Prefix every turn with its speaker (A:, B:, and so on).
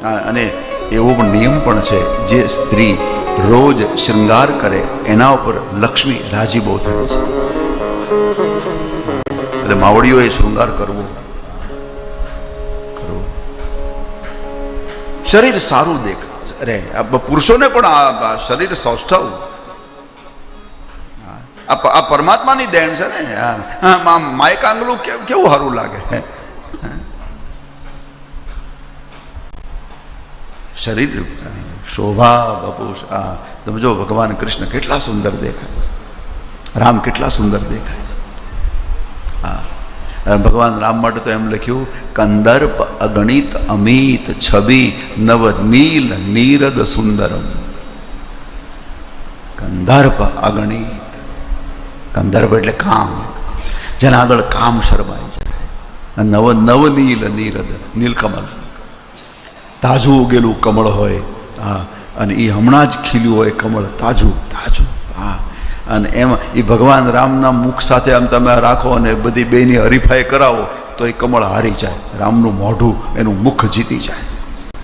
A: અને એવો પણ નિયમ પણ છે, જે સ્ત્રી રોજ શૃંગાર કરે એના ઉપર લક્ષ્મી રાજી બહુ થાય છે. એટલે માવડીઓએ શૃંગાર કરવો, શરીર સારું દેખાય. અરે પુરુષોને પણ આ શરીર સૌષ્ઠવ આ પરમાત્માની દેણ છે ને. માયક આંગલું કેવું સારું લાગે. શરીર શોભા બપુષ. તમે જો ભગવાન કૃષ્ણ કેટલા સુંદર દેખાય છે, રામ કેટલા સુંદર દેખાય છે. ભગવાન રામ માટે તો એમ લખ્યું, કંદર્પ અગણિત અમિત છબી નવ નીલ નીરદ સુંદરમ. કંદર્પ અગણિત. કંદર્પ એટલે કામ, જેના આગળ કામ શરમાય છે. નવ નવનીલ નીરદ, નીલકમલ, તાજું ઉગેલું કમળ હોય. અને એ હમણાં જ ખીલ્યું હોય કમળ, તાજું તાજું. અને એમાં એ ભગવાન રામના મુખ સાથે આમ તમે રાખો અને બધી બેની હરીફાઈ કરાવો તો એ કમળ હારી જાય. રામનું મોઢું એનું મુખ જીતી જાય.